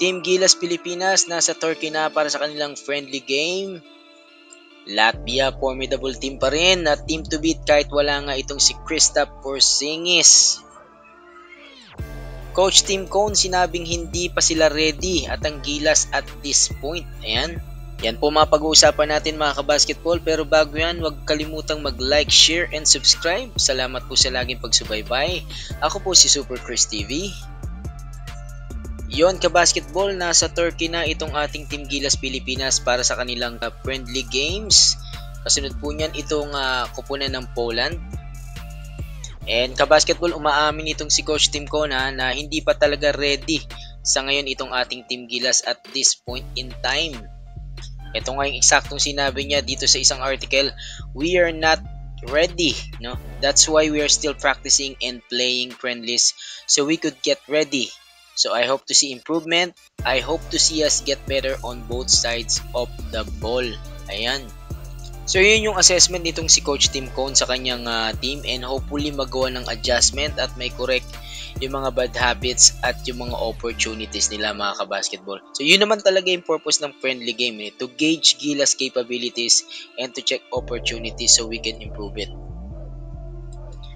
Team Gilas Pilipinas nasa Turkey na para sa kanilang friendly game. Latvia, formidable team pa rin na team to beat kahit wala nga itong si Kristaps Porzingis. Coach Tim Cone sinabing hindi pa sila ready at ang Gilas at this point. Ayan. Yan po mga pag-uusapan natin mga kabasketball, pero bago yan, huwag kalimutang mag-like, share, and subscribe. Salamat po sa laging pagsubaybay. Ako po si Super Chris TV. Yon kabasketball, nasa Turkey na itong ating Team Gilas Pilipinas para sa kanilang friendly games. Kasunod po niyan itong kupunan ng Poland. And kabasketball, umaamin itong si Coach Tim Cone na hindi pa talaga ready sa ngayon itong ating Team Gilas at this point in time. Ito nga yung eksaktong sinabi niya dito sa isang article, we are not ready, no? That's why we are still practicing and playing friendlies so we could get ready. So I hope to see improvement. I hope to see us get better on both sides of the ball. Ayan. So yun yung assessment nitong si Coach Tim Cone sa kanyang team, and hopefully magawa ng adjustment at may correct yung mga bad habits at yung mga opportunities nila mga kabasketball. So yun naman talaga yung purpose ng friendly game, to gauge Gilas capabilities and to check opportunities so we can improve it.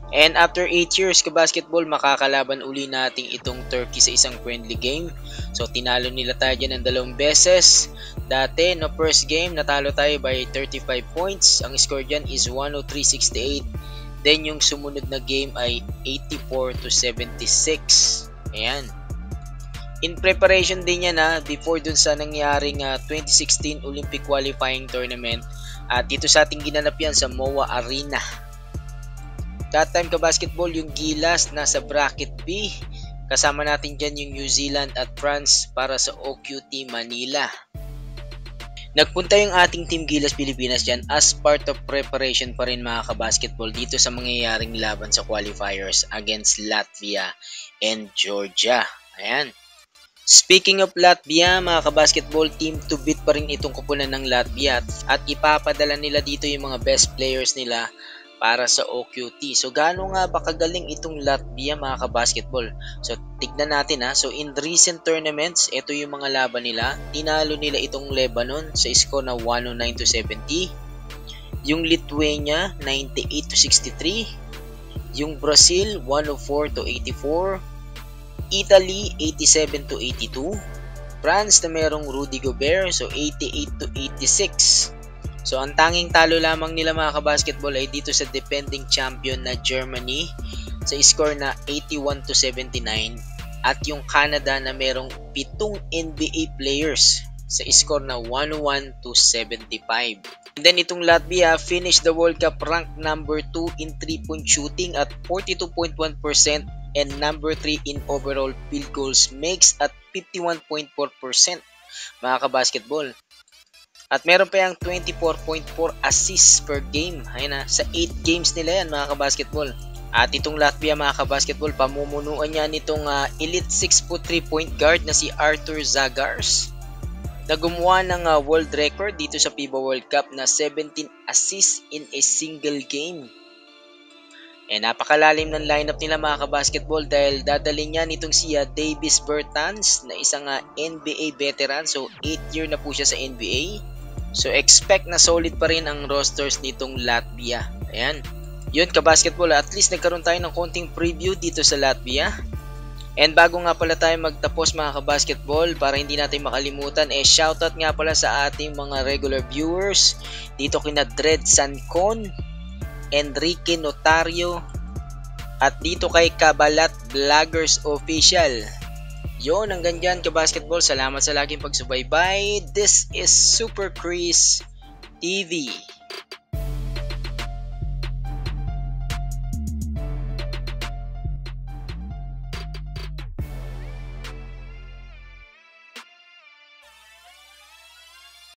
And after 8 years kabasketball, makakalaban uli natin itong Turkey sa isang friendly game. So tinalo nila tayo dyan ng 2 beses. Dati no first game natalo tayo by 35 points. Ang score dyan is 103-68. Then yung sumunod na game ay 84-76. Ayan. In preparation din yan before dun sa nangyaring 2016 Olympic qualifying tournament. At dito sa ating ginanap yan sa MOA Arena. That time kabasketball, yung Gilas nasa bracket B. Kasama natin dyan yung New Zealand at France para sa OQT Manila. Nagpunta yung ating Team Gilas Pilipinas dyan as part of preparation pa rin mga kabasketball dito sa mangyayaring laban sa qualifiers against Latvia and Georgia. Ayan. Speaking of Latvia, mga kabasketball, team to beat pa rin itong kupunan ng Latvia at ipapadala nila dito yung mga best players nila para sa OQT. So gaano nga ba kagaling itong Latvia mga kabasketball? So tignan natin So in recent tournaments, ito yung mga laban nila. Tinalo nila itong Lebanon sa score na 109-70. Yung Lithuania 98-63. Yung Brazil 104-84. Italy 87-82. France na merong Rudy Gobert, so 88-86. So ang tanging talo lamang nila mga kabasketball ay dito sa defending champion na Germany sa score na 81-79, at yung Canada na merong 7 NBA players sa score na 101-75. And then itong Latvia finished the World Cup ranked number 2 in 3-point shooting at 42.1% and number 3 in overall field goals makes at 51.4% mga kabasketball. At meron pa yung 24.4 assists per game. Ayun sa 8 games nila yan mga kabasketball. At itong Latvia mga kabasketball, pamumunuan niya nitong elite 6'3" point guard na si Artur Zagars, na gumawa ng world record dito sa FIBA World Cup na 17 assists in a single game. Napakalalim ng lineup nila mga kabasketball dahil dadalhin niya nitong si Davis Bertans na isang NBA veteran. So 8 year na po siya sa NBA. So expect na solid pa rin ang rosters nitong Latvia. Ayan. Yun kabasketball, at least nagkaroon tayo ng konting preview dito sa Latvia. And bago nga pala tayo magtapos mga kabasketball, para hindi natin makalimutan, shoutout nga pala sa ating mga regular viewers. Dito kina Dred Sancon, Enrique Notario, at dito kay Kabalat Vloggers Official. Yon, hanggang dyan kabasketball. Salamat sa laging pagsubaybay. This is Super Chris TV.